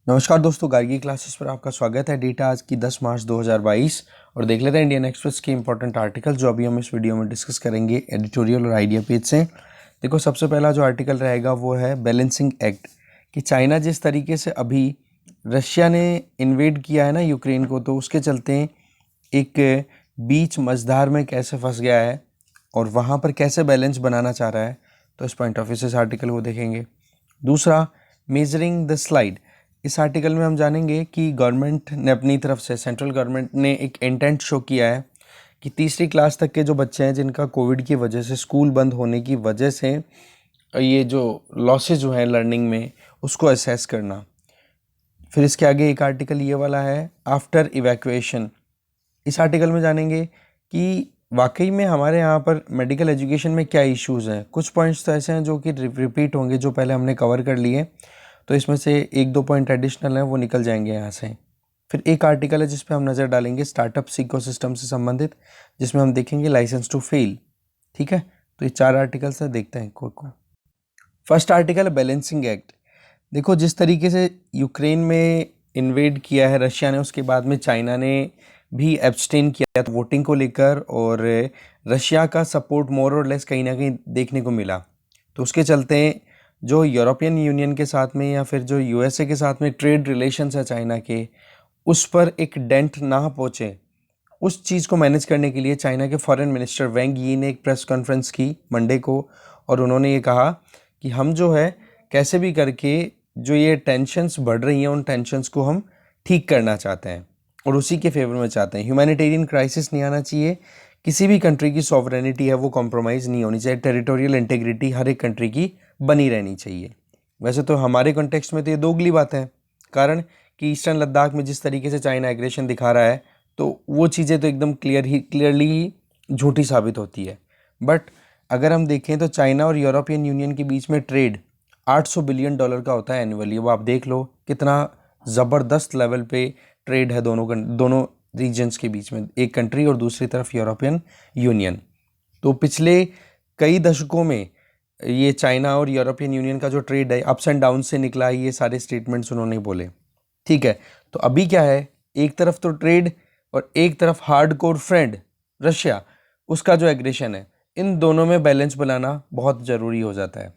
नमस्कार दोस्तों, गार्गी क्लासेस पर आपका स्वागत है। डेटा आज की 10 मार्च 2022 और देख लेते हैं इंडियन एक्सप्रेस के इंपॉर्टेंट आर्टिकल जो अभी हम इस वीडियो में डिस्कस करेंगे एडिटोरियल और आइडिया पेज से। देखो, सबसे पहला जो आर्टिकल रहेगा वो है बैलेंसिंग एक्ट, कि चाइना जिस तरीके से अभी रशिया ने इन्वेड किया है ना यूक्रेन को, तो उसके चलते एक बीच मझधार में कैसे फंस गया है और वहाँ पर कैसे बैलेंस बनाना चाह रहा है, तो इस पॉइंट ऑफ व्यू से इस आर्टिकल को देखेंगे। दूसरा, मेजरिंग द स्लाइड। इस आर्टिकल में हम जानेंगे कि गवर्नमेंट ने अपनी तरफ से, सेंट्रल गवर्नमेंट ने एक इंटेंट शो किया है कि तीसरी क्लास तक के जो बच्चे हैं जिनका कोविड की वजह से, स्कूल बंद होने की वजह से ये जो लॉसेज जो हैं लर्निंग में, उसको असेस करना। फिर इसके आगे एक आर्टिकल ये वाला है आफ्टर इवैक्यूएशन। इस आर्टिकल में जानेंगे कि वाकई में हमारे यहाँ पर मेडिकल एजुकेशन में क्या इश्यूज़ हैं। कुछ पॉइंट्स तो ऐसे हैं जो कि रिपीट होंगे, जो पहले हमने कवर कर लिए, तो इसमें से एक दो पॉइंट एडिशनल हैं, वो निकल जाएंगे यहाँ से। फिर एक आर्टिकल है जिस पे हम नज़र डालेंगे स्टार्टअप्स इकोसिस्टम से संबंधित, जिसमें हम देखेंगे लाइसेंस टू फेल। ठीक है, तो ये 4 आर्टिकल्स हैं, देखते हैं को। फर्स्ट आर्टिकल है बैलेंसिंग एक्ट। देखो, जिस तरीके से यूक्रेन में इन्वेड किया है रशिया ने, उसके बाद में चाइना ने भी एब्सटेन किया था वोटिंग को लेकर, और रशिया का सपोर्ट मोर और लेस कहीं ना कहीं देखने को मिला। तो उसके चलते जो यूरोपियन यूनियन के साथ में या फिर जो यूएसए के साथ में ट्रेड रिलेशंस है चाइना के, उस पर एक डेंट ना पहुँचे, उस चीज़ को मैनेज करने के लिए चाइना के फॉरेन मिनिस्टर वेंग यी ने एक प्रेस कॉन्फ्रेंस की मंडे को, और उन्होंने ये कहा कि हम जो है कैसे भी करके जो ये टेंशन्स बढ़ रही हैं, उन टेंशन्स को हम ठीक करना चाहते हैं और उसी के फेवर में चाहते हैं। ह्यूमैनिटेरियन क्राइसिस नहीं आना चाहिए, किसी भी कंट्री की सॉवरेनिटी है वो कॉम्प्रोमाइज़ नहीं होनी चाहिए, टेरिटोरियल इंटीग्रिटी हर एक कंट्री की बनी रहनी चाहिए। वैसे तो हमारे कॉन्टेक्स्ट में तो ये दोगली बात है, कारण कि ईस्टर्न लद्दाख में जिस तरीके से चाइना एग्रेशन दिखा रहा है, तो वो चीज़ें तो एकदम क्लियरली ही झूठी साबित होती है। बट अगर हम देखें तो चाइना और यूरोपियन यूनियन के बीच में ट्रेड $800 बिलियन का होता है एनुअली। वो आप देख लो कितना ज़बरदस्त लेवल पे ट्रेड है दोनों रीजन्स के बीच में, एक कंट्री और दूसरी तरफ यूरोपियन यूनियन। तो पिछले कई दशकों में ये चाइना और यूरोपियन यूनियन का जो ट्रेड है अप्स एंड डाउन से निकला है, ये सारे स्टेटमेंट्स उन्होंने बोले। ठीक है, तो अभी क्या है, एक तरफ तो ट्रेड और एक तरफ हार्डकोर फ्रेंड रशिया, उसका जो एग्रेशन है, इन दोनों में बैलेंस बनाना बहुत ज़रूरी हो जाता है।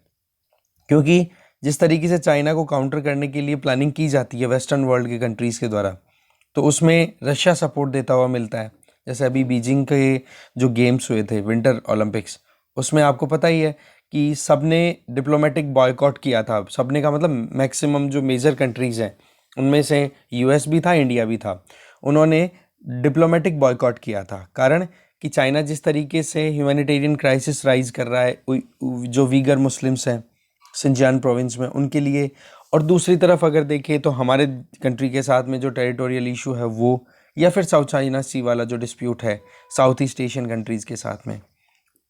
क्योंकि जिस तरीके से चाइना को काउंटर करने के लिए प्लानिंग की जाती है वेस्टर्न वर्ल्ड के कंट्रीज़ के द्वारा, तो उसमें रशिया सपोर्ट देता हुआ मिलता है। जैसे अभी बीजिंग के जो गेम्स हुए थे, विंटर ओलंपिक्स, उसमें आपको पता ही है कि सबने डिप्लोमेटिक बॉयकॉट किया था। सबने का मतलब मैक्सिमम जो मेजर कंट्रीज़ हैं, उनमें से यूएस भी था, इंडिया भी था, उन्होंने डिप्लोमेटिक बॉयकॉट किया था। कारण कि चाइना जिस तरीके से ह्यूमैनिटेरियन क्राइसिस राइज कर रहा है, जो वीगर मुस्लिम्स हैं सिंजियान प्रोविंस में, उनके लिए, और दूसरी तरफ अगर देखें तो हमारे कंट्री के साथ में जो टेरिटोरियल इशू है वो, या फिर साउथ चाइना सी वाला जो डिस्प्यूट है साउथ ईस्ट एशियन कंट्रीज़ के साथ में,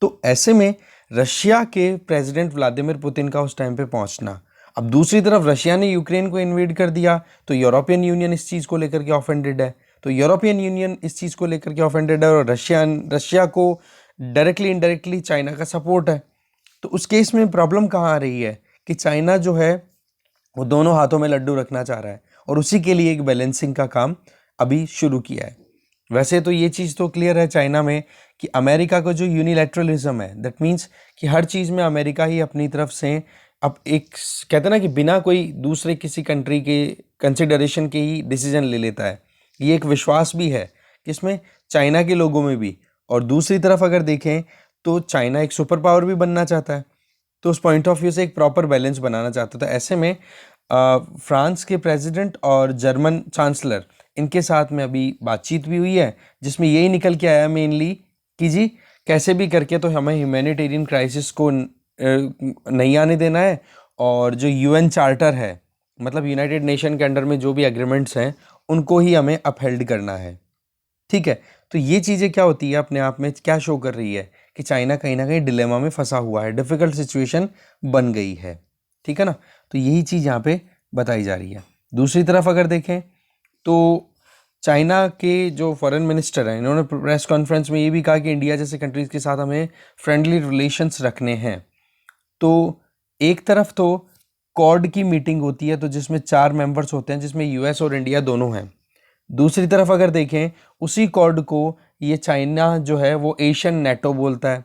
तो ऐसे में रशिया के प्रेसिडेंट व्लादिमीर पुतिन का उस टाइम पे पहुंचना। अब दूसरी तरफ रशिया ने यूक्रेन को इन्वेड कर दिया, तो यूरोपियन यूनियन इस चीज़ को लेकर के ऑफेंडेड है, तो यूरोपियन यूनियन इस चीज़ को लेकर के ऑफेंडेड है, और रशिया को डायरेक्टली इनडायरेक्टली चाइना का सपोर्ट है। तो उस केस में प्रॉब्लम कहाँ आ रही है कि चाइना जो है वो दोनों हाथों में लड्डू रखना चाह रहा है, और उसी के लिए एक बैलेंसिंग का काम अभी शुरू किया है। वैसे तो ये चीज़ तो क्लियर है चाइना में कि अमेरिका का जो यूनिलैटरलिज्म है, दैट मीन्स कि हर चीज़ में अमेरिका ही अपनी तरफ से, अब एक कहते हैं ना कि बिना कोई दूसरे किसी कंट्री के कंसिडरेशन के ही डिसीजन ले लेता है। ये एक विश्वास भी है जिसमें चाइना के लोगों में भी, और दूसरी तरफ अगर देखें तो चाइना एक सुपर पावर भी बनना चाहता है, तो उस पॉइंट ऑफ व्यू से एक प्रॉपर बैलेंस बनाना चाहता था। ऐसे में फ्रांस के प्रेसिडेंट और जर्मन चांसलर, इनके साथ में अभी बातचीत भी हुई है, जिसमें यही निकल के आया मेनली कि जी कैसे भी करके तो हमें ह्यूमैनिटेरियन क्राइसिस को नहीं आने देना है, और जो यूएन चार्टर है, मतलब यूनाइटेड नेशन के अंडर में जो भी एग्रीमेंट्स हैं, उनको ही हमें अपहेल्ड करना है। ठीक है, तो ये चीज़ें क्या होती है, अपने आप में क्या शो कर रही है कि चाइना कहीं ना कहीं डिलेमा में फंसा हुआ है, डिफ़िकल्ट सिचुएशन बन गई है। ठीक है ना, तो यही चीज़ यहाँ पे बताई जा रही है। दूसरी तरफ अगर देखें तो चाइना के जो फॉरेन मिनिस्टर हैं, इन्होंने प्रेस कॉन्फ्रेंस में ये भी कहा कि इंडिया जैसे कंट्रीज़ के साथ हमें फ्रेंडली रिलेशंस रखने हैं। तो एक तरफ तो क्वाड की मीटिंग होती है, तो जिसमें 4 मेंबर्स होते हैं, जिसमें यूएस और इंडिया दोनों हैं। दूसरी तरफ अगर देखें, उसी क्वाड को ये चाइना जो है वो एशियन नेटो बोलता है।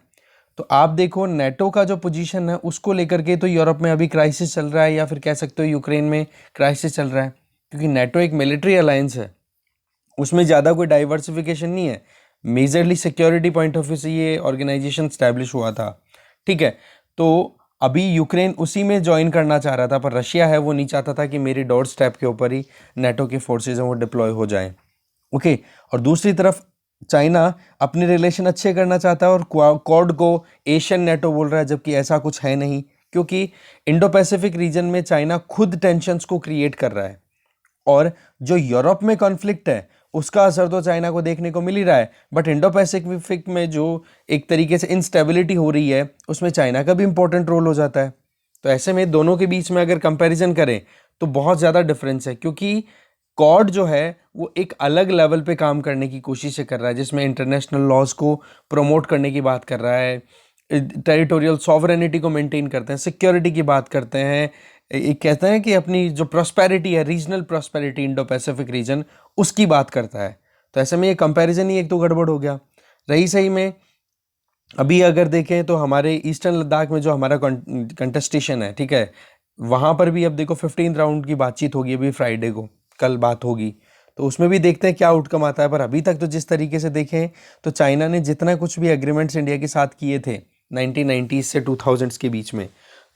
तो आप देखो नेटो का जो पोजीशन है उसको लेकर के तो यूरोप में अभी क्राइसिस चल रहा है, या फिर कह सकते हो यूक्रेन में क्राइसिस चल रहा है, क्योंकि नेटो एक मिलिट्री अलायंस है, उसमें ज़्यादा कोई डाइवर्सिफिकेशन नहीं है। Majorly security point of view से ये ऑर्गेनाइजेशन स्टैब्लिश हुआ था, ठीक है। तो अभी यूक्रेन उसी में ज्वाइन करना चाह रहा था, पर रशिया है वो नहीं चाहता था कि मेरी डोर स्टेप के ऊपर ही नेटो के फोर्सेज हैं वो डिप्लॉय हो जाएं, ओके। और दूसरी तरफ चाइना अपने रिलेशन अच्छे करना चाहता है और क्वाड को एशियन नेटो बोल रहा है, जबकि ऐसा कुछ है नहीं, क्योंकि इंडो पैसिफिक रीजन में चाइना खुद टेंशन्स को क्रिएट कर रहा है, और जो यूरोप में कॉन्फ्लिक्ट है उसका असर तो चाइना को देखने को मिल ही रहा है, बट इंडो पैसिफिक में जो एक तरीके से इंस्टेबिलिटी हो रही है उसमें चाइना का भी इंपॉर्टेंट रोल हो जाता है। तो ऐसे में दोनों के बीच में अगर कंपैरिजन करें तो बहुत ज़्यादा डिफरेंस है, क्योंकि कॉड जो है वो एक अलग लेवल पे काम करने की कोशिश कर रहा है, जिसमें इंटरनेशनल लॉज को प्रमोट करने की बात कर रहा है, टेरिटोरियल सॉवरेनिटी को मेंटेन करते हैं, सिक्योरिटी की बात करते हैं, एक कहते हैं कि अपनी जो प्रॉस्पेरिटी है, regional prosperity Indo Pacific region, उसकी बात करता है। तो ऐसे में ये कंपैरिजन ही एक तो गड़बड़ हो गया। रही सही में अभी अगर देखें तो हमारे ईस्टर्न लद्दाख में जो हमारा कंटेस्टेशन है, ठीक है, वहाँ पर भी अब देखो 15 राउंड की बातचीत होगी, अभी फ्राइडे को कल बात होगी, तो उसमें भी देखते हैं क्या आउटकम आता है। पर अभी तक तो जिस तरीके से देखें तो चाइना ने जितना कुछ भी एग्रीमेंट्स इंडिया के साथ किए थे 1990s से 2000s के बीच में,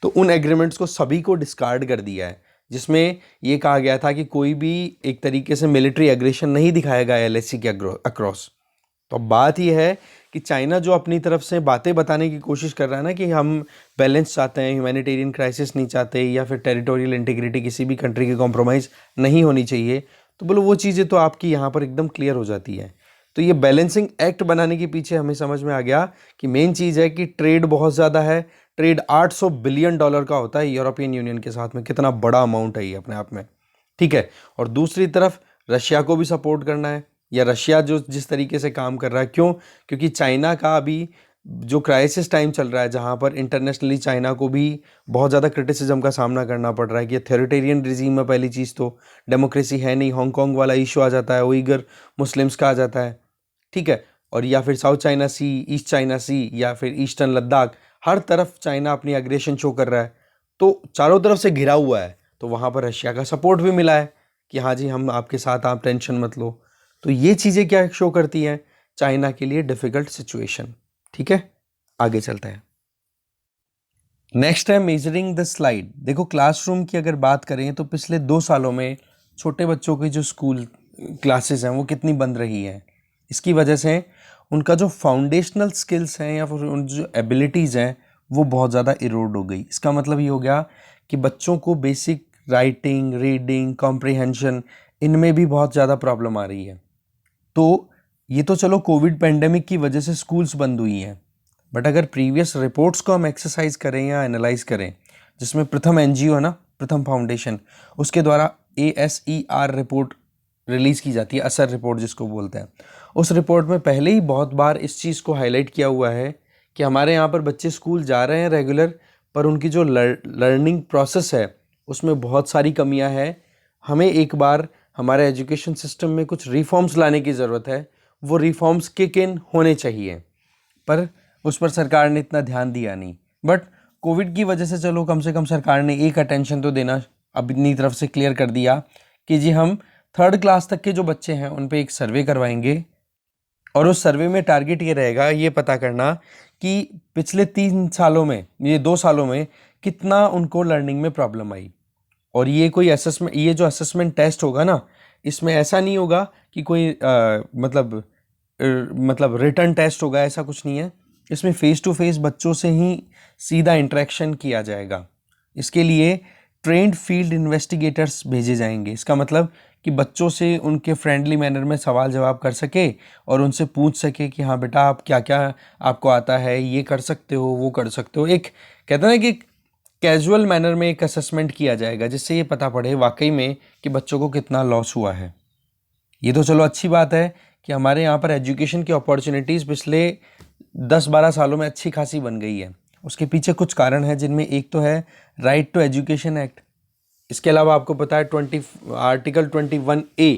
तो उन एग्रीमेंट्स को सभी को डिस्कार्ड कर दिया है, जिसमें ये कहा गया था कि कोई भी एक तरीके से मिलिट्री एग्रेशन नहीं दिखाएगा एलएसी के अक्रॉस। तो अब बात यह है कि चाइना जो अपनी तरफ से बातें बताने की कोशिश कर रहा है ना कि हम बैलेंस चाहते हैं, ह्यूमैनिटेरियन क्राइसिस नहीं चाहते, या फिर टेरिटोरियल इंटीग्रिटी किसी भी कंट्री की कॉम्प्रोमाइज़ नहीं होनी चाहिए, तो बोलो वो चीज़ें तो आपकी यहाँ पर एकदम क्लियर हो जाती है। तो ये बैलेंसिंग एक्ट बनाने के पीछे हमें समझ में आ गया कि मेन चीज़ है कि ट्रेड बहुत ज़्यादा है। ट्रेड $800 बिलियन का होता है यूरोपियन यूनियन के साथ में, कितना बड़ा अमाउंट है ये अपने आप में, ठीक है। और दूसरी तरफ रशिया को भी सपोर्ट करना है, या रशिया जो जिस तरीके से काम कर रहा है, क्यों, क्योंकि चाइना का अभी जो क्राइसिस टाइम चल रहा है, जहाँ पर इंटरनेशनली चाइना को भी बहुत ज़्यादा क्रिटिसिज्म का सामना करना पड़ रहा है कि अथॉरिटेरियन रिजीम में पहली चीज़ तो डेमोक्रेसी है नहीं, हांगकांग वाला इशू आ जाता है, उइगर मुस्लिम्स का आ जाता है, ठीक है, और या फिर साउथ चाइना सी, ईस्ट चाइना सी, या फिर ईस्टर्न लद्दाख, हर तरफ चाइना अपनी एग्रेशन शो कर रहा है, तो चारों तरफ से घिरा हुआ है। तो वहाँ पर रशिया का सपोर्ट भी मिला है कि हाँ जी हम आपके साथ, आप टेंशन मत लो। तो ये चीज़ें क्या शो करती हैं, चाइना के लिए डिफ़िकल्ट सिचुएशन, ठीक है। आगे चलते हैं। नेक्स्ट है मेजरिंग द स्लाइड। देखो क्लासरूम की अगर बात करें तो पिछले 2 सालों में छोटे बच्चों की जो स्कूल क्लासेस हैं वो कितनी बंद रही हैं। इसकी वजह से उनका जो फाउंडेशनल स्किल्स हैं या फिर उन जो एबिलिटीज़ हैं वो बहुत ज़्यादा इरोड हो गई। इसका मतलब ये हो गया कि बच्चों को बेसिक राइटिंग, रीडिंग, कॉम्प्रिहेंशन, इनमें भी बहुत ज़्यादा प्रॉब्लम आ रही है। तो ये तो चलो कोविड पेंडेमिक की वजह से स्कूल्स बंद हुई हैं, बट अगर प्रीवियस रिपोर्ट्स को हम एक्सरसाइज करें या एनालाइज करें, जिसमें प्रथम एनजीओ है ना, प्रथम फाउंडेशन, उसके द्वारा ASER रिपोर्ट रिलीज़ की जाती है, असर रिपोर्ट जिसको बोलते हैं। उस रिपोर्ट में पहले ही बहुत बार इस चीज़ को हाईलाइट किया हुआ है कि हमारे यहाँ पर बच्चे स्कूल जा रहे हैं रेगुलर, पर उनकी जो लर्निंग प्रोसेस है उसमें बहुत सारी कमियां हैं। हमें एक बार हमारे एजुकेशन सिस्टम में कुछ रिफॉर्म्स लाने की ज़रूरत है, वो रिफॉर्म्स किक इन होने चाहिए, पर उस पर सरकार ने इतना ध्यान दिया नहीं। बट कोविड की वजह से चलो कम से कम सरकार ने एक अटेंशन तो देना अपनी तरफ से क्लियर कर दिया कि जी हम 3rd क्लास तक के जो बच्चे हैं उन पे एक सर्वे करवाएंगे, और उस सर्वे में टारगेट ये रहेगा ये पता करना कि पिछले 3 सालों में, ये 2 सालों में कितना उनको लर्निंग में प्रॉब्लम आई। और ये कोई असेसमेंट, ये जो असेसमेंट टेस्ट होगा ना, इसमें ऐसा नहीं होगा कि कोई मतलब रिटर्न टेस्ट होगा, ऐसा कुछ नहीं है। इसमें फेस टू फेस बच्चों से ही सीधा इंटरेक्शन किया जाएगा। इसके लिए ट्रेंड फील्ड इन्वेस्टिगेटर्स भेजे जाएंगे। इसका मतलब कि बच्चों से उनके फ्रेंडली मैनर में सवाल जवाब कर सके और उनसे पूछ सके कि हाँ बेटा आप क्या क्या आपको आता है, ये कर सकते हो, वो कर सकते हो। एक कहते हैं ना कि कैजुअल मैनर में एक असेसमेंट किया जाएगा, जिससे ये पता पड़े वाकई में कि बच्चों को कितना लॉस हुआ है। ये तो चलो अच्छी बात है कि हमारे यहाँ पर एजुकेशन की अपॉर्चुनिटीज़ पिछले 10-12 सालों में अच्छी खासी बन गई है। उसके पीछे कुछ कारण हैं, जिनमें एक तो है राइट टू एजुकेशन एक्ट, इसके अलावा आपको पता है article 21A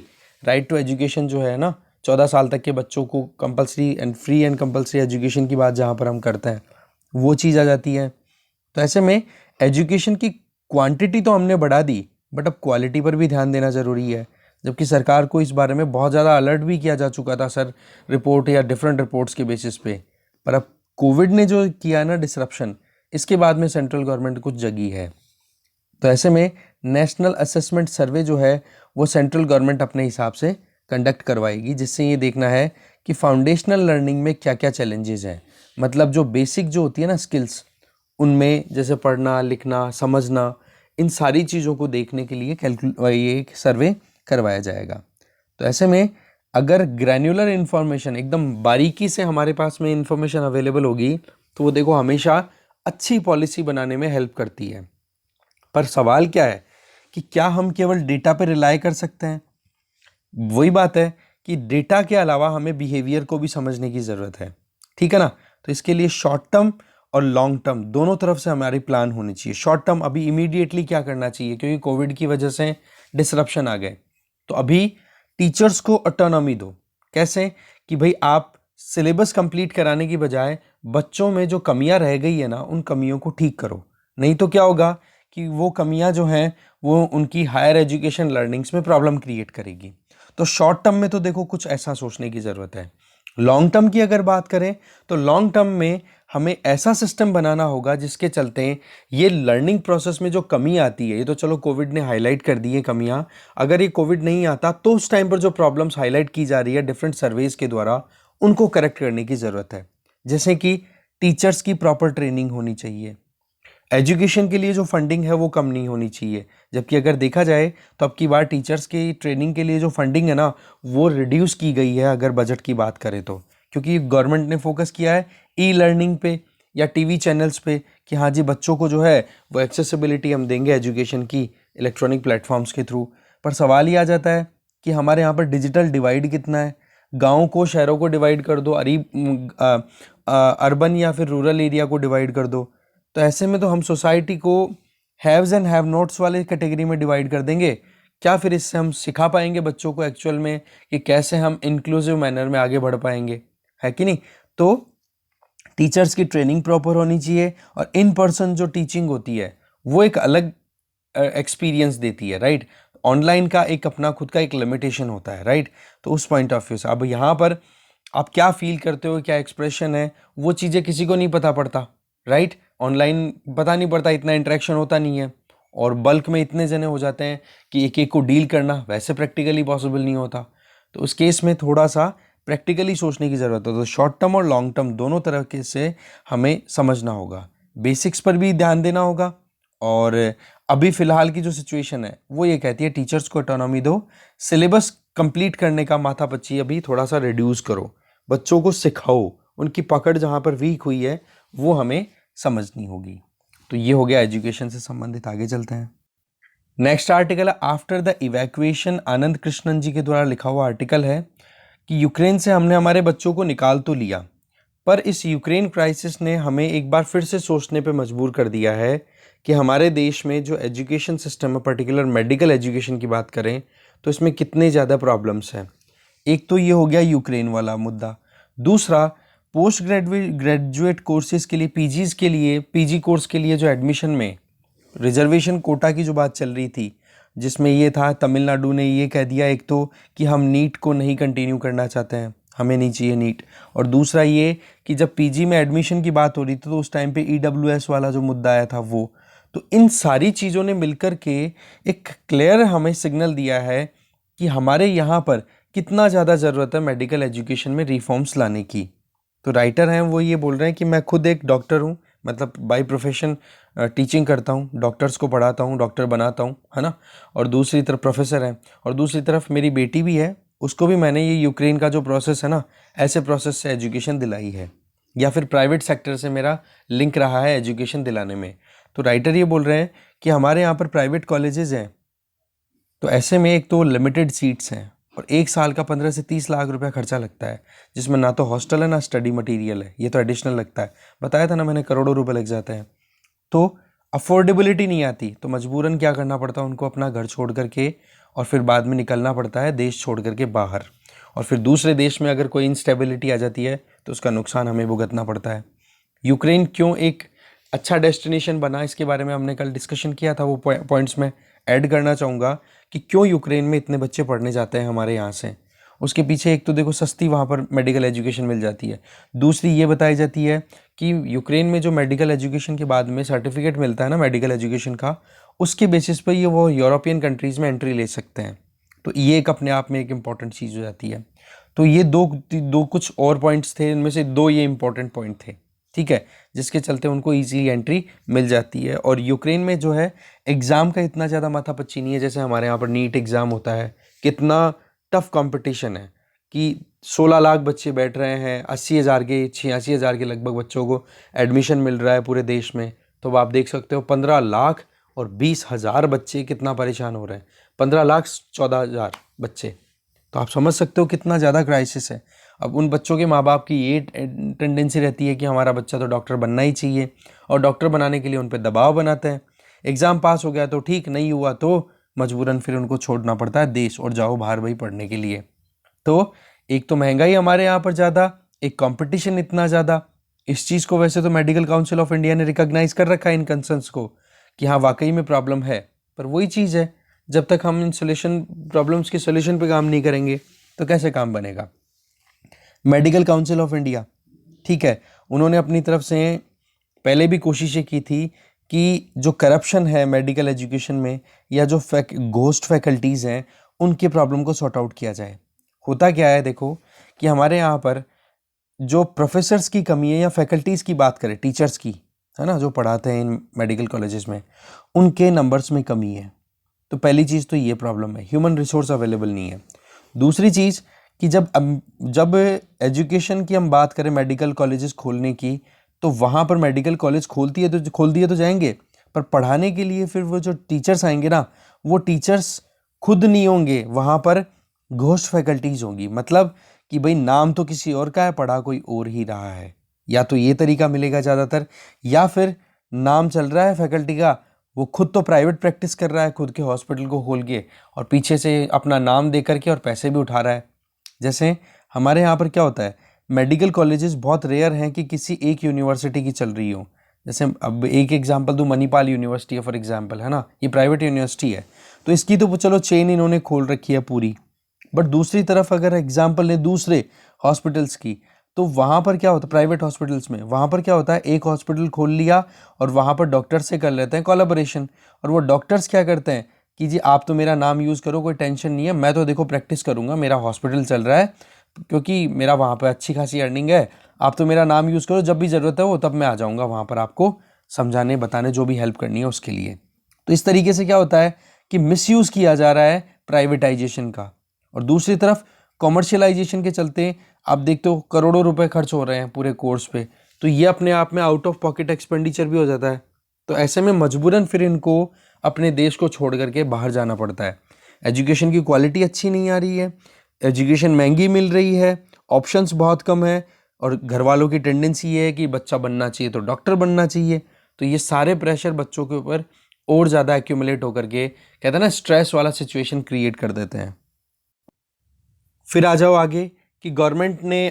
right to education जो है ना, 14 साल तक के बच्चों को compulsory and free and compulsory education की बात जहाँ पर हम करते हैं वो चीज़ आ जाती है। तो ऐसे में एजुकेशन की क्वांटिटी तो हमने बढ़ा दी, बट अब क्वालिटी पर भी ध्यान देना ज़रूरी है, जबकि सरकार को इस बारे में बहुत ज़्यादा अलर्ट भी किया जा चुका था सर, रिपोर्ट या डिफरेंट रिपोर्ट्स के बेसिस पे। पर अब कोविड ने जो किया ना डिसरप्शन, इसके बाद में सेंट्रल गवर्नमेंट कुछ जगी है। तो ऐसे में नेशनल असेसमेंट सर्वे जो है वो सेंट्रल गवर्नमेंट अपने हिसाब से कंडक्ट करवाएगी, जिससे ये देखना है कि फाउंडेशनल लर्निंग में क्या क्या चैलेंजेस हैं। मतलब जो बेसिक जो होती है ना स्किल्स, उनमें जैसे पढ़ना लिखना समझना, इन सारी चीज़ों को देखने के लिए ये एक सर्वे करवाया जाएगा। तो ऐसे में अगर ग्रैन्युलर इन्फॉर्मेशन एकदम बारीकी से हमारे पास में इन्फॉर्मेशन अवेलेबल होगी तो वो देखो हमेशा अच्छी पॉलिसी बनाने में हेल्प करती है। पर सवाल क्या है कि क्या हम केवल डेटा पर रिलाय कर सकते हैं? वही बात है कि डेटा के अलावा हमें बिहेवियर को भी समझने की ज़रूरत है, ठीक है ना। तो इसके लिए शॉर्ट टर्म और लॉन्ग टर्म दोनों तरफ से हमारी प्लान होनी चाहिए। शॉर्ट टर्म अभी इमीडिएटली क्या करना चाहिए, क्योंकि कोविड की वजह से डिसरप्शन आ गए, तो अभी टीचर्स को ऑटोनॉमी दो। कैसे कि भाई आप सिलेबस कंप्लीट कराने की बजाय बच्चों में जो कमियां रह गई है ना, उन कमियों को ठीक करो। नहीं तो क्या होगा कि वो कमियां जो हैं वो उनकी हायर एजुकेशन लर्निंग्स में प्रॉब्लम क्रिएट करेगी। तो शॉर्ट टर्म में तो देखो कुछ ऐसा सोचने की ज़रूरत है। लॉन्ग टर्म की अगर बात करें तो लॉन्ग टर्म में हमें ऐसा सिस्टम बनाना होगा जिसके चलते ये लर्निंग प्रोसेस में जो कमी आती है, ये तो चलो कोविड ने हाईलाइट कर दी है कमियां, अगर ये कोविड नहीं आता तो उस टाइम पर जो प्रॉब्लम्स हाईलाइट की जा रही है डिफरेंट सर्वेज के द्वारा, उनको करेक्ट करने की ज़रूरत है। जैसे कि टीचर्स की प्रॉपर ट्रेनिंग होनी चाहिए, एजुकेशन के लिए जो फंडिंग है वो कम नहीं होनी चाहिए। जबकि अगर देखा जाए तो अब की बार टीचर्स की ट्रेनिंग के लिए जो फंडिंग है ना वो रिड्यूस की गई है अगर बजट की बात करें तो, क्योंकि गवर्नमेंट ने फोकस किया है ई लर्निंग पे या टीवी चैनल्स पे कि हाँ जी बच्चों को जो है वो एक्सेसिबिलिटी हम देंगे एजुकेशन की इलेक्ट्रॉनिक प्लेटफॉर्म्स के थ्रू। पर सवाल ये आ जाता है कि हमारे यहाँ पर डिजिटल डिवाइड कितना है। गाँव को शहरों को डिवाइड कर दो, अर्बन या फिर रूरल एरिया को डिवाइड कर दो, तो ऐसे में तो हम सोसाइटी को हैव्स एंड हैव नॉट्स वाले कैटेगरी में डिवाइड कर देंगे। क्या फिर इससे हम सिखा पाएंगे बच्चों को एक्चुअल में कि कैसे हम इंक्लूसिव मैनर में आगे बढ़ पाएंगे, है कि नहीं। तो टीचर्स की ट्रेनिंग प्रॉपर होनी चाहिए और इन पर्सन जो टीचिंग होती है वो एक अलग एक्सपीरियंस देती है, राइट। ऑनलाइन का एक अपना खुद का एक लिमिटेशन होता है, राइट। तो उस पॉइंट ऑफ व्यू से अब यहाँ पर आप क्या फील करते हो, क्या एक्सप्रेशन है, वो चीज़ें किसी को नहीं पता पड़ता, राइट। ऑनलाइन पता नहीं पड़ता, इतना इंटरेक्शन होता नहीं है, और बल्क में इतने जने हो जाते हैं कि एक एक को डील करना वैसे प्रैक्टिकली पॉसिबल नहीं होता। तो उस केस में थोड़ा सा प्रैक्टिकली सोचने की ज़रूरत है। तो शॉर्ट टर्म और लॉन्ग टर्म दोनों तरह के से हमें समझना होगा, बेसिक्स पर भी ध्यान देना होगा। और अभी फ़िलहाल की जो सिचुएशन है वो ये कहती है टीचर्स को ऑटोनॉमी दो, सिलेबस कंप्लीट करने का माथापच्ची अभी थोड़ा सा रिड्यूस करो, बच्चों को सिखाओ, उनकी पकड़ जहाँ पर वीक हुई है वो हमें समझनी होगी। तो ये हो गया एजुकेशन से संबंधित। आगे चलते हैं। नेक्स्ट आर्टिकल है आफ्टर द इवैक्यूएशन। आनंद कृष्णन जी के द्वारा लिखा हुआ आर्टिकल है कि यूक्रेन से हमने हमारे बच्चों को निकाल तो लिया, पर इस यूक्रेन क्राइसिस ने हमें एक बार फिर से सोचने पे मजबूर कर दिया है कि हमारे देश में जो एजुकेशन सिस्टम है, पर्टिकुलर मेडिकल एजुकेशन की बात करें तो इसमें कितने ज़्यादा प्रॉब्लम्स हैं। एक तो ये हो गया यूक्रेन वाला मुद्दा। दूसरा, पोस्ट ग्रेजुएट कोर्सेज के लिए, पीजीज़ के लिए, पीजी कोर्स के लिए जो एडमिशन में रिजर्वेशन कोटा की जो बात चल रही थी, जिसमें ये था तमिलनाडु ने ये कह दिया एक तो कि हम नीट को नहीं कंटिन्यू करना चाहते हैं, हमें नहीं चाहिए नीट। और दूसरा ये कि जब पीजी में एडमिशन की बात हो रही थी तो उस टाइम पे ईडब्ल्यूएस वाला जो मुद्दा आया था वो, तो इन सारी चीज़ों ने मिलकर के एक क्लियर हमें सिग्नल दिया है कि हमारे यहाँ पर कितना ज़्यादा ज़रूरत है मेडिकल एजुकेशन में रिफॉर्म्स लाने की। तो राइटर हैं वो ये बोल रहे हैं कि मैं खुद एक डॉक्टर हूँ, मतलब बाय प्रोफेशन टीचिंग करता हूँ, डॉक्टर्स को पढ़ाता हूँ, डॉक्टर बनाता हूँ, है ना। और दूसरी तरफ प्रोफेसर हैं, और दूसरी तरफ मेरी बेटी भी है, उसको भी मैंने ये यूक्रेन का जो प्रोसेस है ना, ऐसे प्रोसेस से एजुकेशन दिलाई है, या फिर प्राइवेट सेक्टर से मेरा लिंक रहा है एजुकेशन दिलाने में। तो राइटर ये बोल रहे हैं कि हमारे यहाँ पर प्राइवेट कॉलेजेस हैं, तो ऐसे में एक तो लिमिटेड सीट्स हैं और एक साल का 15 से 30 लाख रुपया खर्चा लगता है, जिसमें ना तो हॉस्टल है ना स्टडी मटेरियल है, ये तो एडिशनल लगता है। बताया था ना मैंने, करोड़ों रुपए लग जाते हैं। तो अफोर्डेबिलिटी नहीं आती तो मजबूरन क्या करना पड़ता है उनको, अपना घर छोड़ करके और फिर बाद में निकलना पड़ता है देश छोड़ करके बाहर, और फिर दूसरे देश में अगर कोई इंस्टेबिलिटी आ जाती है तो उसका नुकसान हमें भुगतना पड़ता है। यूक्रेन क्यों एक अच्छा डेस्टिनेशन बना, इसके बारे में हमने कल डिस्कशन किया था, वो पॉइंट्स में ऐड करना चाहूँगा कि क्यों यूक्रेन में इतने बच्चे पढ़ने जाते हैं हमारे यहाँ से। उसके पीछे एक तो देखो सस्ती वहाँ पर मेडिकल एजुकेशन मिल जाती है, दूसरी ये बताई जाती है कि यूक्रेन में जो मेडिकल एजुकेशन के बाद में सर्टिफिकेट मिलता है ना मेडिकल एजुकेशन का, उसके बेसिस पर ये वो यूरोपियन कंट्रीज़ में एंट्री ले सकते हैं। तो ये एक अपने आप में एक इम्पॉर्टेंट चीज़ हो जाती है। तो ये दो कुछ और पॉइंट्स थे, इनमें से दो ये इंपॉर्टेंट पॉइंट थे, ठीक है, जिसके चलते उनको ईजीली एंट्री मिल जाती है। और यूक्रेन में जो है एग्ज़ाम का इतना ज़्यादा माथापच्ची नहीं है जैसे हमारे यहाँ पर नीट एग्ज़ाम होता है। कितना टफ कंपटीशन है कि 16 लाख बच्चे बैठ रहे हैं, 80,000 के 86,000 के लगभग बच्चों को एडमिशन मिल रहा है पूरे देश में। तो अब आप देख सकते हो 15 लाख और 20,000 बच्चे कितना परेशान हो रहे हैं, 15 लाख 14,000 बच्चे। तो आप समझ सकते हो कितना ज़्यादा क्राइसिस है। अब उन बच्चों के माँ बाप की ये टेंडेंसी रहती है कि हमारा बच्चा तो डॉक्टर बनना ही चाहिए, और डॉक्टर बनाने के लिए उन पर दबाव बनाते हैं। एग्ज़ाम पास हो गया तो ठीक, नहीं हुआ तो मजबूरन फिर उनको छोड़ना पड़ता है देश और जाओ बाहर भाई पढ़ने के लिए। तो एक तो महंगाई हमारे यहाँ पर ज़्यादा, एक कंपटीशन इतना ज़्यादा। इस चीज़ को वैसे तो मेडिकल काउंसिल ऑफ इंडिया ने रिकॉग्नाइज कर रखा है इन कंसर्न्स को कि हाँ वाकई में प्रॉब्लम है, पर वही चीज़ है, जब तक हम इन सोल्यूशन प्रॉब्लम्स के सोल्यूशन पे काम नहीं करेंगे तो कैसे काम बनेगा। मेडिकल काउंसिल ऑफ इंडिया, ठीक है, उन्होंने अपनी तरफ से पहले भी कोशिशें की थी कि जो करप्शन है मेडिकल एजुकेशन में या जो घोस्ट फैकल्टीज़ हैं उनके प्रॉब्लम को सॉर्ट आउट किया जाए। होता क्या है देखो कि हमारे यहाँ पर जो प्रोफेसर्स की कमी है या फैकल्टीज़ की बात करें, टीचर्स की, है ना, जो पढ़ाते हैं इन मेडिकल कॉलेजेस में, उनके नंबर्स में कमी है। तो पहली चीज़ तो ये प्रॉब्लम है, ह्यूमन रिसोर्स अवेलेबल नहीं है। दूसरी चीज़ कि जब एजुकेशन की हम बात करें मेडिकल कॉलेजेस खोलने की, तो वहाँ पर मेडिकल कॉलेज खोल दिए तो जाएंगे, पर पढ़ाने के लिए फिर वो जो टीचर्स आएंगे ना, वो टीचर्स खुद नहीं होंगे, वहाँ पर घोस्ट फैकल्टीज़ होंगी। मतलब कि भाई नाम तो किसी और का है, पढ़ा कोई और ही रहा है। या तो ये तरीका मिलेगा ज़्यादातर, या फिर नाम चल रहा है फैकल्टी का, वो खुद तो प्राइवेट प्रैक्टिस कर रहा है खुद के हॉस्पिटल को खोल के, और पीछे से अपना नाम दे करके और पैसे भी उठा रहा है। जैसे हमारे यहाँ पर क्या होता है, मेडिकल कॉलेजेस बहुत रेयर हैं कि किसी एक यूनिवर्सिटी की चल रही हो। जैसे अब एक एग्जांपल दूँ, मणिपाल यूनिवर्सिटी है फॉर एग्जांपल, है ना, ये प्राइवेट यूनिवर्सिटी है, तो इसकी तो चलो चेन इन्होंने खोल रखी है पूरी। बट दूसरी तरफ अगर एग्जांपल लें दूसरे हॉस्पिटल्स की, तो वहाँ पर क्या होता है, प्राइवेट हॉस्पिटल्स में वहाँ पर क्या होता है, एक हॉस्पिटल खोल लिया और वहाँ पर डॉक्टर से कर लेते हैं कोलैबोरेशन, और वो डॉक्टर्स क्या करते हैं कि जी आप तो मेरा नाम यूज़ करो, कोई टेंशन नहीं है, मैं तो देखो प्रैक्टिस करूँगा, मेरा हॉस्पिटल चल रहा है क्योंकि मेरा वहाँ पर अच्छी खासी अर्निंग है, आप तो मेरा नाम यूज़ करो, जब भी ज़रूरत है वो तब मैं आ जाऊँगा वहाँ पर आपको समझाने बताने, जो भी हेल्प करनी है उसके लिए। तो इस तरीके से क्या होता है कि मिसयूज़ किया जा रहा है प्राइवेटाइजेशन का, और दूसरी तरफ कॉमर्शियलाइजेशन के चलते आप देखते हो करोड़ों रुपए खर्च हो रहे हैं पूरे कोर्स पे, तो ये अपने आप में आउट ऑफ पॉकेट एक्सपेंडिचर भी हो जाता है। तो ऐसे में मजबूरन फिर इनको अपने देश को छोड़ करके बाहर जाना पड़ता है। एजुकेशन की क्वालिटी अच्छी नहीं आ रही है, एजुकेशन महंगी मिल रही है, ऑप्शंस बहुत कम है, और घर वालों की टेंडेंसी ये है कि बच्चा बनना चाहिए तो डॉक्टर बनना चाहिए। तो ये सारे प्रेशर बच्चों के ऊपर और ज़्यादा एक्यूमुलेट होकर के, कहते हैं ना, स्ट्रेस वाला सिचुएशन क्रिएट कर देते हैं। फिर आ जाओ आगे कि गवर्नमेंट ने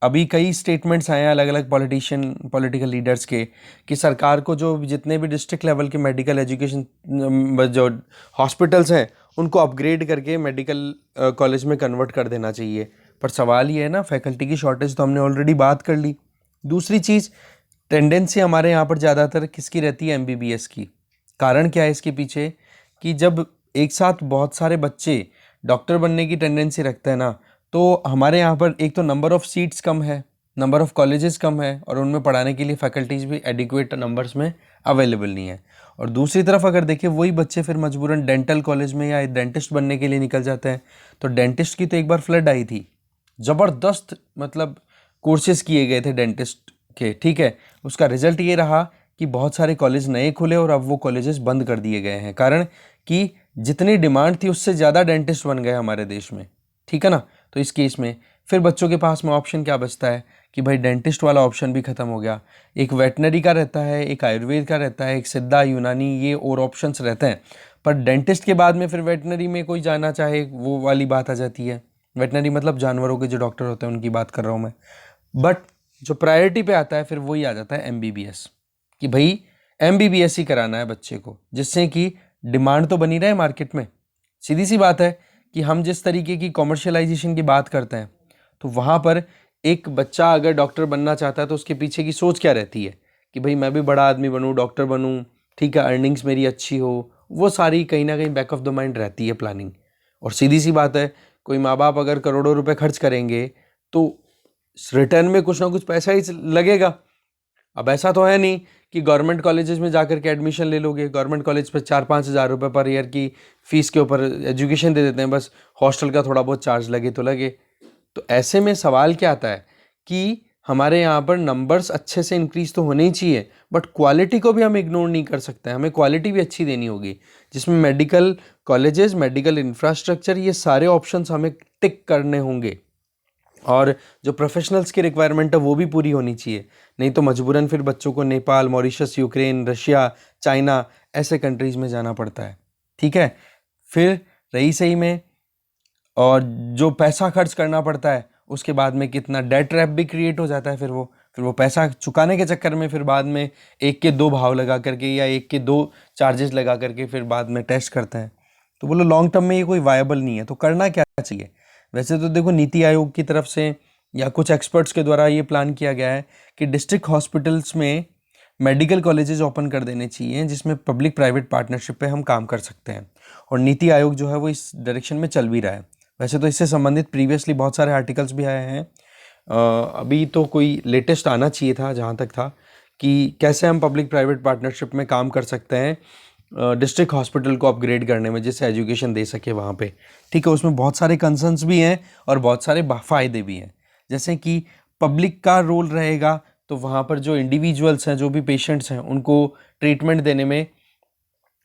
अभी कई स्टेटमेंट्स आए हैं अलग अलग पॉलिटिकल लीडर्स के, कि सरकार को जो जितने भी डिस्ट्रिक्ट लेवल के मेडिकल एजुकेशन जो हॉस्पिटल्स हैं उनको अपग्रेड करके मेडिकल कॉलेज में कन्वर्ट कर देना चाहिए। पर सवाल ये है ना, फैकल्टी की शॉर्टेज तो हमने ऑलरेडी बात कर ली। दूसरी चीज़, टेंडेंसी हमारे यहाँ पर ज़्यादातर किसकी रहती है, MBBS की। कारण क्या है इसके पीछे, कि जब एक साथ बहुत सारे बच्चे डॉक्टर बनने की टेंडेंसी रखते हैं ना, तो हमारे यहाँ पर एक तो नंबर ऑफ़ सीट्स कम है, नंबर ऑफ़ कॉलेजेस कम है, और उनमें पढ़ाने के लिए फैकल्टीज़ भी एडिक्वेट नंबर्स में अवेलेबल नहीं है। और दूसरी तरफ अगर देखें, वही बच्चे फिर मजबूरन डेंटल कॉलेज में या डेंटिस्ट बनने के लिए निकल जाते हैं। तो डेंटिस्ट की तो एक बार फ्लड आई थी, ज़बरदस्त मतलब कोर्सेज़ किए गए थे डेंटिस्ट के, ठीक है। उसका रिजल्ट ये रहा कि बहुत सारे कॉलेज नए खुले और अब वो कॉलेजेस बंद कर दिए गए हैं, कारण कि जितनी डिमांड थी उससे ज़्यादा डेंटिस्ट बन गए हमारे देश में, ठीक है ना। तो इस केस में फिर बच्चों के पास में ऑप्शन क्या बचता है कि भाई डेंटिस्ट वाला ऑप्शन भी ख़त्म हो गया, एक वेटनरी का रहता है, एक आयुर्वेद का रहता है, एक सिद्धा, यूनानी, ये और ऑप्शंस रहते हैं। पर डेंटिस्ट के बाद में फिर वेटनरी में कोई जाना चाहे वो वाली बात आ जाती है। वेटनरी मतलब जानवरों के जो डॉक्टर होते हैं उनकी बात कर रहा हूँ मैं। बट जो प्रायोरिटी पे आता है फिर वही आ जाता है MBBS, कि भाई MBBS ही कराना है बच्चे को, जिससे कि डिमांड तो बनी रहे मार्केट में। सीधी सी बात है कि हम जिस तरीके की कॉमर्शियलाइजेशन की बात करते हैं, तो वहाँ पर एक बच्चा अगर डॉक्टर बनना चाहता है तो उसके पीछे की सोच क्या रहती है कि भाई मैं भी बड़ा आदमी बनूँ, डॉक्टर बनूँ, ठीक है, अर्निंग्स मेरी अच्छी हो, वो सारी कहीं ना कहीं बैक ऑफ द माइंड रहती है प्लानिंग। और सीधी सी बात है, कोई माँ बाप अगर करोड़ों रुपए खर्च करेंगे तो रिटर्न में कुछ ना कुछ पैसा ही लगेगा। अब ऐसा तो है नहीं कि गवर्नमेंट कॉलेजेस में जाकर के एडमिशन ले लोगे, गवर्नमेंट कॉलेज पर 4-5 हज़ार रुपये पर ईयर की फ़ीस के ऊपर एजुकेशन दे देते हैं, बस हॉस्टल का थोड़ा बहुत चार्ज लगे तो लगे। तो ऐसे में सवाल क्या आता है कि हमारे यहाँ पर नंबर्स अच्छे से इंक्रीज तो होने ही चाहिए, बट क्वालिटी को भी हम इग्नोर नहीं कर सकते, हमें क्वालिटी भी अच्छी देनी होगी, जिसमें मेडिकल कॉलेजेस, मेडिकल इंफ्रास्ट्रक्चर, ये सारे ऑप्शंस हमें टिक करने होंगे। और जो प्रोफेशनल्स की रिक्वायरमेंट है वो भी पूरी होनी चाहिए, नहीं तो मजबूरन फिर बच्चों को Nepal, Mauritius, Ukraine, Russia, China ऐसे कंट्रीज़ में जाना पड़ता है। ठीक है, फिर रही सही में और जो पैसा खर्च करना पड़ता है उसके बाद में कितना डेट ट्रैप भी क्रिएट हो जाता है। फिर वो पैसा चुकाने के चक्कर में फिर बाद में एक के दो भाव लगा करके या एक के दो चार्जेस लगा करके फिर बाद में टेस्ट करते हैं। तो बोलो लॉन्ग टर्म में ये कोई वायबल नहीं है। तो करना क्या चाहिए? वैसे तो देखो नीति आयोग की तरफ से या कुछ एक्सपर्ट्स के द्वारा ये प्लान किया गया है कि डिस्ट्रिक्ट हॉस्पिटल्स में मेडिकल कॉलेजेस ओपन कर देने चाहिए, जिसमें पब्लिक प्राइवेट पार्टनरशिप पे हम काम कर सकते हैं। और नीति आयोग जो है वो इस डायरेक्शन में चल भी रहा है। वैसे तो इससे संबंधित प्रीवियसली बहुत सारे आर्टिकल्स भी आए हैं। अभी तो कोई लेटेस्ट आना चाहिए था जहाँ तक था कि कैसे हम पब्लिक प्राइवेट पार्टनरशिप में काम कर सकते हैं डिस्ट्रिक्ट हॉस्पिटल को अपग्रेड करने में, जिससे एजुकेशन दे सके वहाँ पे। ठीक है, उसमें बहुत सारे कंसर्न्स भी हैं और बहुत सारे फ़ायदे भी हैं। जैसे कि पब्लिक का रोल रहेगा तो वहाँ पर जो इंडिविजुअल्स हैं, जो भी पेशेंट्स हैं, उनको ट्रीटमेंट देने में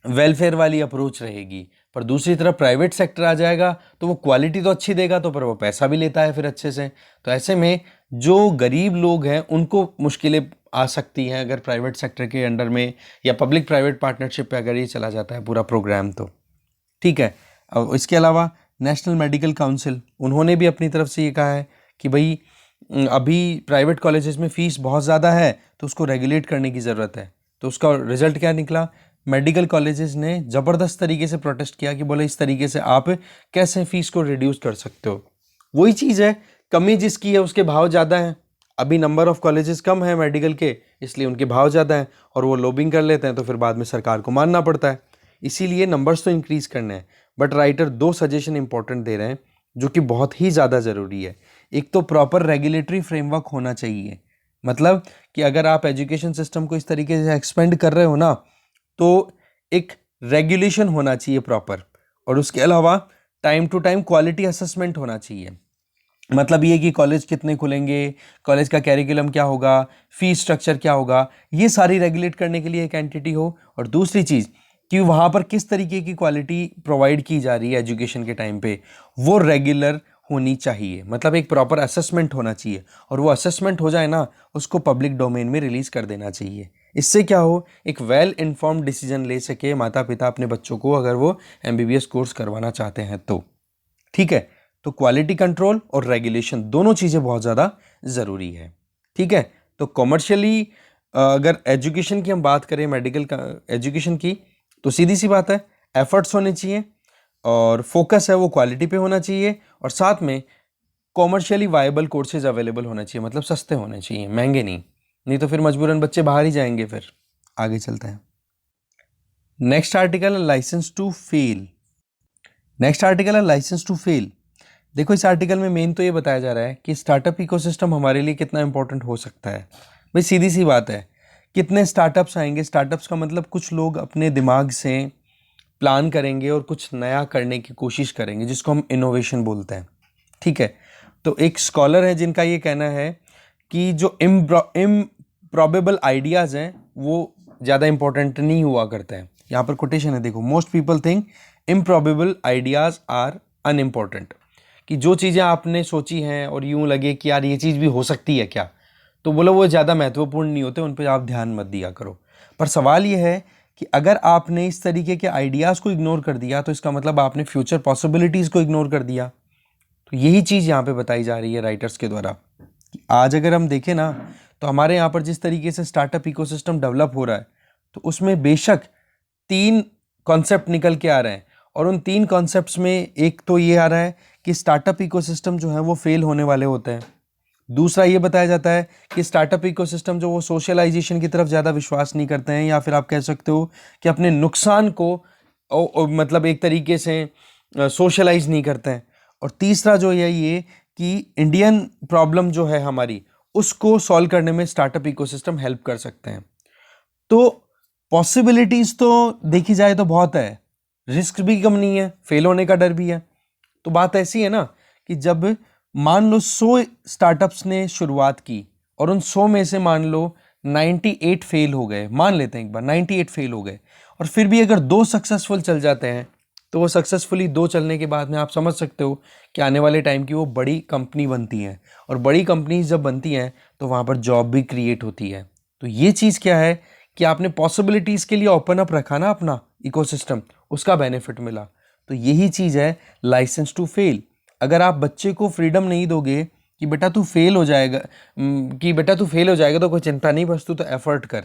वेलफेयर वाली अप्रोच रहेगी। पर दूसरी तरफ प्राइवेट सेक्टर आ जाएगा तो वो क्वालिटी तो अच्छी देगा, तो पर वो पैसा भी लेता है फिर अच्छे से। तो ऐसे में जो गरीब लोग हैं उनको मुश्किलें आ सकती हैं अगर प्राइवेट सेक्टर के अंडर में या पब्लिक प्राइवेट पार्टनरशिप पे अगर ये चला जाता है पूरा प्रोग्राम तो। ठीक है, अब इसके अलावा नेशनल मेडिकल काउंसिल, उन्होंने भी अपनी तरफ से ये कहा है कि भाई अभी प्राइवेट कॉलेजेस में फ़ीस बहुत ज़्यादा है तो उसको रेगुलेट करने की ज़रूरत है। तो उसका रिजल्ट क्या निकला? मेडिकल कॉलेजेस ने ज़बरदस्त तरीके से प्रोटेस्ट किया कि बोले इस तरीके से आप कैसे फ़ीस को रिड्यूस कर सकते हो। वही चीज़ है, कमी जिसकी है उसके भाव ज़्यादा हैं। अभी नंबर ऑफ़ कॉलेजेस कम है मेडिकल के, इसलिए उनके भाव ज़्यादा हैं और वो लॉबिंग कर लेते हैं, तो फिर बाद में सरकार को मानना पड़ता है। इसीलिए नंबर्स तो इंक्रीज़ करने हैं। बट राइटर दो सजेशन इंपॉर्टेंट दे रहे हैं जो कि बहुत ही ज़्यादा ज़रूरी है। एक तो प्रॉपर रेगुलेटरी फ्रेमवर्क होना चाहिए, मतलब कि अगर आप एजुकेशन सिस्टम को इस तरीके से एक्सपेंड कर रहे हो ना, तो एक रेगुलेशन होना चाहिए प्रॉपर। और उसके अलावा time to time quality assessment होना चाहिए। मतलब ये कि कॉलेज कितने खुलेंगे, कॉलेज का कैरिकुलम क्या होगा, फीस स्ट्रक्चर क्या होगा, ये सारी रेगुलेट करने के लिए एक एंटिटी हो। और दूसरी चीज़ कि वहाँ पर किस तरीके की क्वालिटी प्रोवाइड की जा रही है एजुकेशन के टाइम पे, वो रेगुलर होनी चाहिए। मतलब एक प्रॉपर असेसमेंट होना चाहिए और वो असेसमेंट हो जाए ना, उसको पब्लिक डोमेन में रिलीज़ कर देना चाहिए। इससे क्या हो, एक वेल इन्फॉर्म्ड डिसीजन ले सके माता पिता अपने बच्चों को, अगर वो MBBS कोर्स करवाना चाहते हैं तो। ठीक है, तो क्वालिटी कंट्रोल और रेगुलेशन दोनों चीज़ें बहुत ज़्यादा ज़रूरी है। ठीक है, तो कॉमर्शियली अगर एजुकेशन की हम बात करें, मेडिकल का एजुकेशन की, तो सीधी सी बात है, एफर्ट्स होने चाहिए और फोकस है वो क्वालिटी पे होना चाहिए, और साथ में कॉमर्शियली वायबल कोर्सेज अवेलेबल होना चाहिए, मतलब सस्ते होने चाहिए, महंगे नहीं तो फिर मजबूरन बच्चे बाहर ही जाएंगे। फिर आगे चलते हैं। नेक्स्ट आर्टिकल है licence to fail. Next article है लाइसेंस टू फेल। देखो इस आर्टिकल में मेन तो ये बताया जा रहा है कि स्टार्टअप इकोसिस्टम हमारे लिए कितना इंपॉर्टेंट हो सकता है। भाई सीधी सी बात है, कितने स्टार्टअप्स आएंगे। स्टार्टअप्स का मतलब कुछ लोग अपने दिमाग से प्लान करेंगे और कुछ नया करने की कोशिश करेंगे, जिसको हम इनोवेशन बोलते हैं। ठीक है, तो एक स्कॉलर है जिनका ये कहना है कि जो इम्प्रॉबेबल आइडियाज़ हैं वो ज़्यादा इंपॉर्टेंट नहीं हुआ करते हैं। यहाँ पर कोटेशन है, देखो, most people think improbable ideas are unimportant. कि जो चीज़ें आपने सोची हैं और यूँ लगे कि यार ये चीज़ भी हो सकती है क्या, तो बोलो वो ज़्यादा महत्वपूर्ण नहीं होते, उन पर आप ध्यान मत दिया करो। पर सवाल ये है कि अगर आपने इस तरीके के आइडियाज़ को इग्नोर कर दिया तो इसका मतलब आपने फ्यूचर पॉसिबिलिटीज़ को इग्नोर कर दिया। तो यही चीज़ यहाँ पे बताई जा रही है राइटर्स के द्वारा कि आज अगर हम देखें ना, तो हमारे यहाँ पर जिस तरीके से स्टार्टअप इकोसिस्टम डेवलप हो रहा है, तो उसमें बेशक 3 कॉन्सेप्ट निकल के आ रहे हैं, और उन 3 कॉन्सेप्ट्स में एक तो ये आ रहा है कि स्टार्टअप इकोसिस्टम जो है वो फेल होने वाले होते हैं। दूसरा ये बताया जाता है कि स्टार्टअप इकोसिस्टम जो वो सोशलाइजेशन की तरफ ज़्यादा विश्वास नहीं करते हैं, या फिर आप कह सकते हो कि अपने नुकसान को मतलब एक तरीके से सोशलाइज नहीं करते हैं। और तीसरा जो है ये कि इंडियन प्रॉब्लम जो है हमारी, उसको सॉल्व करने में स्टार्टअप इकोसिस्टम हेल्प कर सकते हैं। तो पॉसिबिलिटीज़ तो देखी जाए तो बहुत है, रिस्क भी कम नहीं है, फेल होने का डर भी है। तो बात ऐसी है ना कि जब मान लो 100 स्टार्टअप्स ने शुरुआत की और उन 100 में से मान लो 98 फेल हो गए, मान लेते हैं एक बार 98 फेल हो गए, और फिर भी अगर 2 सक्सेसफुल चल जाते हैं, तो वो सक्सेसफुली 2 चलने के बाद में आप समझ सकते हो कि आने वाले टाइम की वो बड़ी कंपनी बनती हैं, और बड़ी कंपनी जब बनती हैं तो वहाँ पर जॉब भी क्रिएट होती है। तो ये चीज़ क्या है कि आपने पॉसिबिलिटीज़ के लिए ओपन अप रखा ना अपना इकोसिस्टम, उसका बेनिफिट मिला। तो यही चीज़ है लाइसेंस टू फेल। अगर आप बच्चे को फ्रीडम नहीं दोगे कि बेटा तू फेल हो जाएगा, तो कोई चिंता नहीं, बस तू तो एफर्ट कर,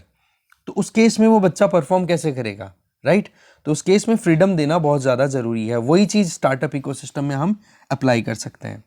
तो उस केस में वो बच्चा परफॉर्म कैसे करेगा, राइट? तो उस केस में फ्रीडम देना बहुत ज़्यादा ज़रूरी है। वही चीज़ स्टार्टअप इकोसिस्टम में हम अप्लाई कर सकते हैं।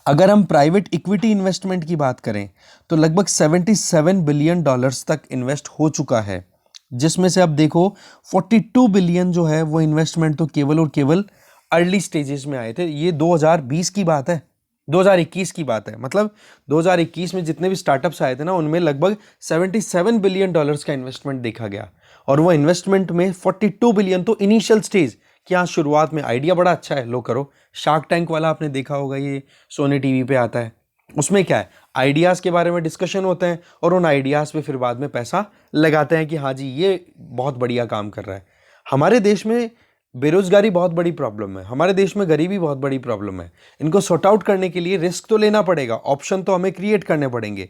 अगर हम प्राइवेट इक्विटी इन्वेस्टमेंट की बात करें तो लगभग 77 बिलियन डॉलर्स तक इन्वेस्ट हो चुका है, जिसमें से अब देखो 42 बिलियन जो है वो इन्वेस्टमेंट तो केवल और केवल अर्ली स्टेजेस में आए थे। ये 2020 की बात है, 2021 की बात है। मतलब 2021 में जितने भी स्टार्टअप्स आए थे ना, उनमें लगभग 77 बिलियन डॉलर्स का इन्वेस्टमेंट देखा गया, और वो इन्वेस्टमेंट में 42 बिलियन तो इनिशियल स्टेज, कि हाँ शुरुआत में आइडिया बड़ा अच्छा है, लो करो। शार्क टैंक वाला आपने देखा होगा, ये सोनी टीवी पे आता है। उसमें क्या है, आइडियाज़ के बारे में डिस्कशन होते हैं, और उन आइडियाज़ पे फिर बाद में पैसा लगाते हैं कि हाँ जी ये बहुत बढ़िया काम कर रहा है। हमारे देश में बेरोजगारी बहुत बड़ी प्रॉब्लम है, हमारे देश में गरीबी बहुत बड़ी प्रॉब्लम है। इनको सॉर्ट आउट करने के लिए रिस्क तो लेना पड़ेगा, ऑप्शन तो हमें क्रिएट करने पड़ेंगे।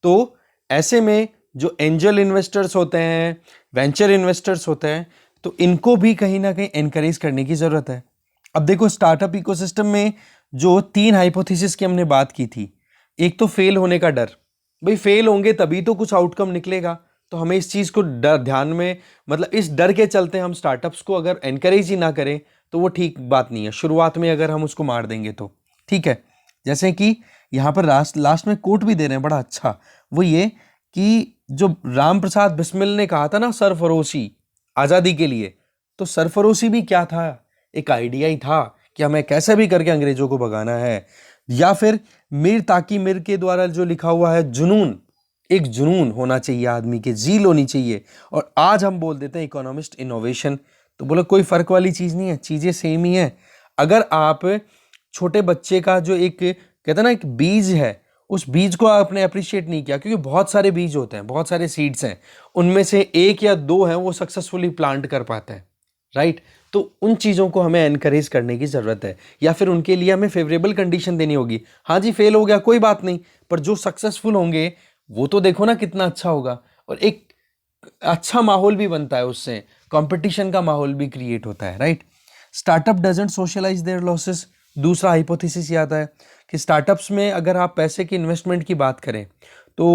तो ऐसे में जो एंजल इन्वेस्टर्स होते हैं, वेंचर इन्वेस्टर्स होते हैं, तो इनको भी कहीं ना कहीं एनकरेज करने की ज़रूरत है। अब देखो स्टार्टअप इकोसिस्टम में जो 3 हाइपोथेसिस की हमने बात की थी, एक तो फेल होने का डर, भाई फेल होंगे तभी तो कुछ आउटकम निकलेगा, तो हमें इस चीज़ को डर ध्यान में, मतलब इस डर के चलते हम स्टार्टअप्स को अगर एनकरेज ही ना करें तो वो ठीक बात नहीं है। शुरुआत में अगर हम उसको मार देंगे तो ठीक है। जैसे कि यहाँ पर लास्ट में कोट भी दे रहे हैं बड़ा अच्छा, वो ये कि जो राम प्रसाद बिस्मिल ने कहा था ना सरफरोशी आज़ादी के लिए, तो सरफरोशी भी क्या था, एक आइडिया ही था कि हमें कैसे भी करके अंग्रेजों को भगाना है। या फिर मीर ताकी मीर के द्वारा जो लिखा हुआ है जुनून, एक जुनून होना चाहिए आदमी के, जील होनी चाहिए। और आज हम बोल देते हैं इकोनॉमिस्ट इनोवेशन, तो बोलो कोई फर्क वाली चीज़ नहीं है, चीज़ें सेम ही है। अगर आप छोटे बच्चे का जो एक कहते हैं ना एक बीज है, उस बीज को आपने अप्रिशिएट नहीं किया, क्योंकि बहुत सारे बीज होते हैं, बहुत सारे सीड्स हैं, उनमें से 1 या 2 हैं वो सक्सेसफुली प्लांट कर पाते हैं, राइट? तो उन चीज़ों को हमें एनकरेज करने की ज़रूरत है, या फिर उनके लिए हमें फेवरेबल कंडीशन देनी होगी। हाँ जी फेल हो गया कोई बात नहीं, पर जो सक्सेसफुल होंगे वो तो देखो ना कितना अच्छा होगा, और एक अच्छा माहौल भी बनता है उससे, कंपटीशन का माहौल भी क्रिएट होता है, right? Startup doesn't socialise their losses, दूसरा हाइपोथेसिस ये आता है कि स्टार्टअप्स में अगर आप पैसे की इन्वेस्टमेंट की बात करें तो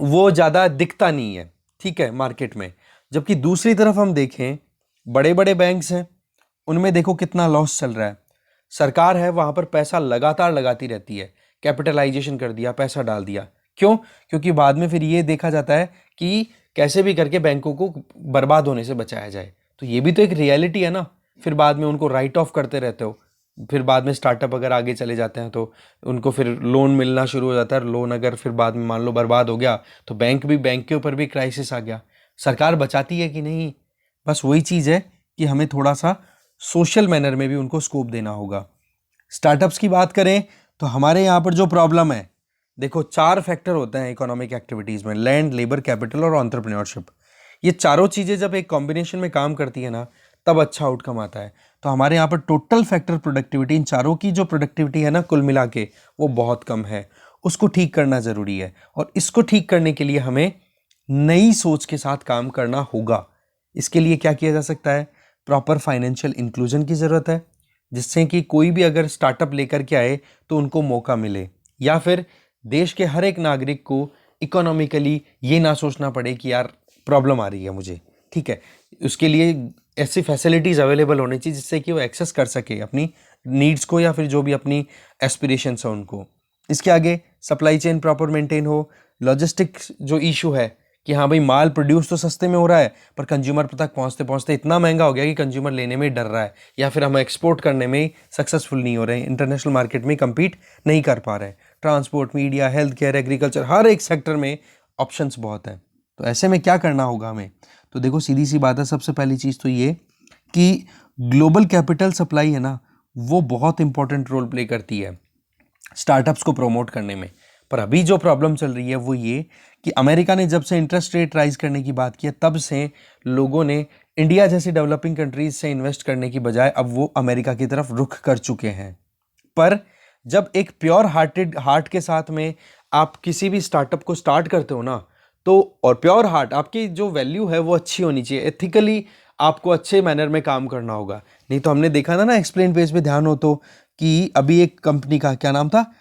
वो ज़्यादा दिखता नहीं है, ठीक है, मार्केट में। जबकि दूसरी तरफ हम देखें, बड़े बड़े बैंक्स हैं, उनमें देखो कितना लॉस चल रहा है। सरकार है वहाँ पर पैसा लगातार लगाती रहती है, कैपिटलाइजेशन कर दिया, पैसा डाल दिया। क्यों? क्योंकि बाद में फिर ये देखा जाता है कि कैसे भी करके बैंकों को बर्बाद होने से बचाया जाए। तो ये भी तो एक रियलिटी है ना। फिर बाद में उनको राइट ऑफ करते रहते हो, फिर बाद में स्टार्टअप अगर आगे चले जाते हैं तो उनको फिर लोन मिलना शुरू हो जाता है। लोन अगर फिर बाद में मान लो बर्बाद हो गया तो बैंक के ऊपर भी क्राइसिस आ गया। सरकार बचाती है कि नहीं? बस वही चीज़ है कि हमें थोड़ा सा सोशल मैनर में भी उनको स्कोप देना होगा। स्टार्टअप्स की बात करें तो हमारे यहाँ पर जो प्रॉब्लम है, देखो 4 फैक्टर होते हैं इकोनॉमिक एक्टिविटीज़ में, लैंड, लेबर, कैपिटल और एंटरप्रेन्योरशिप। ये चारों चीज़ें जब एक कॉम्बिनेशन में काम करती है ना, तब अच्छा आउटकम आता है। तो हमारे यहाँ पर टोटल फैक्टर प्रोडक्टिविटी, इन चारों की जो प्रोडक्टिविटी है ना कुल मिला के, वो बहुत कम है। उसको ठीक करना ज़रूरी है। और इसको ठीक करने के लिए हमें नई सोच के साथ काम करना होगा। इसके लिए क्या किया जा सकता है? प्रॉपर फाइनेंशियल इंक्लूजन की ज़रूरत है, जिससे कि कोई भी अगर स्टार्टअप लेकर के आए तो उनको मौका मिले, या फिर देश के हर एक नागरिक को इकोनॉमिकली ये ना सोचना पड़े कि यार प्रॉब्लम आ रही है मुझे, ठीक है। उसके लिए ऐसी फैसिलिटीज़ अवेलेबल होनी चाहिए जिससे कि वो एक्सेस कर सके अपनी नीड्स को, या फिर जो भी अपनी एस्पिरेशंस हो उनको। इसके आगे सप्लाई चेन प्रॉपर मेंटेन हो। लॉजिस्टिक्स जो इशू है कि हाँ भाई माल प्रोड्यूस तो सस्ते में हो रहा है, पर कंज्यूमर तक पहुंचते पहुंचते इतना महंगा हो गया कि कंज्यूमर लेने में डर रहा है, या फिर हम एक्सपोर्ट करने में सक्सेसफुल नहीं हो रहे हैं, इंटरनेशनल मार्केट में कम्पीट नहीं कर पा रहे हैं। Transport, media, health care, agriculture, हर एक सेक्टर में ऑप्शंस बहुत हैं। तो ऐसे में क्या करना होगा हमें? तो देखो सीधी सी बात है, सबसे पहली चीज़ तो ये कि ग्लोबल कैपिटल सप्लाई है ना, वो बहुत इंपॉर्टेंट रोल प्ले करती है स्टार्टअप्स को प्रमोट करने में। पर अभी जो प्रॉब्लम चल रही है वो ये कि अमेरिका ने जब से इंटरेस्ट रेट राइज करने की बात की है, तब से लोगों ने इंडिया जैसी डेवलपिंग कंट्रीज से इन्वेस्ट करने की बजाय अब वो अमेरिका की तरफ रुख कर चुके हैं। पर जब एक प्योर हार्ट के साथ में आप किसी भी स्टार्टअप को स्टार्ट करते हो ना, तो और प्योर हार्ट आपकी जो वैल्यू है वो अच्छी होनी चाहिए, एथिकली आपको अच्छे मैनर में काम करना होगा। नहीं तो हमने देखा था ना, एक्सप्लेन पेज पे ध्यान हो तो, कि अभी एक कंपनी का क्या नाम था,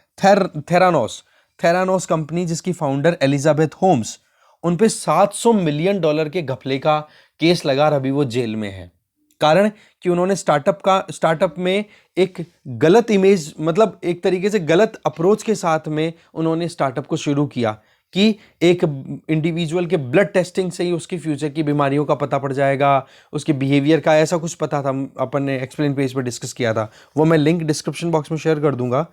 थेरानोस कंपनी, जिसकी फाउंडर एलिजाबेथ होम्स, उन पे $700 मिलियन के घपले का केस लगा और अभी वो जेल में है। कारण कि उन्होंने स्टार्टअप में एक गलत इमेज, मतलब एक तरीके से गलत अप्रोच के साथ में उन्होंने स्टार्टअप को शुरू किया कि एक इंडिविजुअल के ब्लड टेस्टिंग से ही उसकी फ्यूचर की बीमारियों का पता पड़ जाएगा, उसके बिहेवियर का, ऐसा कुछ पता था। अपन ने एक्सप्लेन पेज पर डिस्कस किया था, वो मैं लिंक डिस्क्रिप्शन बॉक्स में शेयर कर दूंगा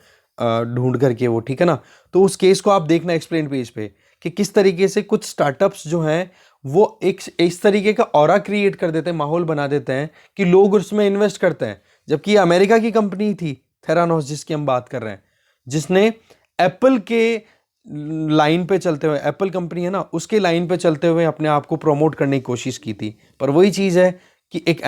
ढूंढ करके वो, ठीक है ना। तो उस केस को आप देखना एक्सप्लेन पेज पे कि किस तरीके से कुछ स्टार्टअप्स जो हैं वो एक इस तरीके का ऑरा क्रिएट कर देते हैं, माहौल बना देते हैं कि लोग उसमें इन्वेस्ट करते हैं। जबकि ये अमेरिका की कंपनी थी थेरानोस, जिसकी हम बात कर रहे हैं, जिसने एप्पल के लाइन पे चलते हुए, एप्पल कंपनी है ना, उसके लाइन पे चलते हुए अपने आप को प्रमोट करने की कोशिश की थी। पर वही चीज़ है कि एक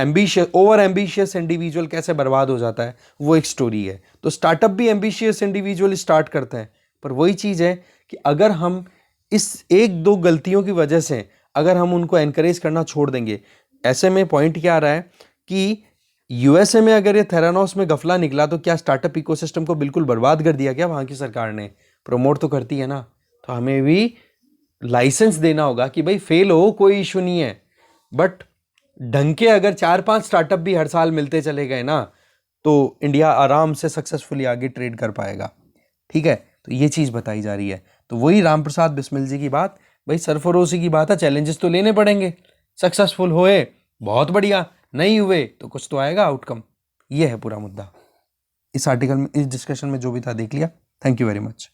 ओवर एम्बिशियस इंडिविजुअल कैसे बर्बाद हो जाता है, वो एक स्टोरी है। तो स्टार्टअप भी एम्बिशियस इंडिविजुअल स्टार्ट करते हैं, पर वही चीज़ है कि अगर हम इस एक दो गलतियों की वजह से अगर हम उनको एनकरेज करना छोड़ देंगे, ऐसे में पॉइंट क्या आ रहा है कि यूएसए में अगर ये थेरानोस में गफला निकला तो क्या स्टार्टअप इकोसिस्टम को बिल्कुल बर्बाद कर दिया क्या वहाँ की सरकार ने? प्रमोट तो करती है ना। तो हमें भी लाइसेंस देना होगा कि भाई फेल हो कोई इशू नहीं है, बट ढंग के अगर 4-5 स्टार्टअप भी हर साल मिलते चले गए ना, तो इंडिया आराम से सक्सेसफुली आगे ट्रेड कर पाएगा, ठीक है। तो ये चीज़ बताई जा रही है। तो वही राम प्रसाद बिस्मिल जी की बात, भाई सरफरोशी की बात है, चैलेंजेस तो लेने पड़ेंगे। सक्सेसफुल हुए बहुत बढ़िया, नहीं हुए तो कुछ तो आएगा आउटकम। ये है पूरा मुद्दा। इस आर्टिकल में, इस डिस्कशन में जो भी था देख लिया। Thank you very much.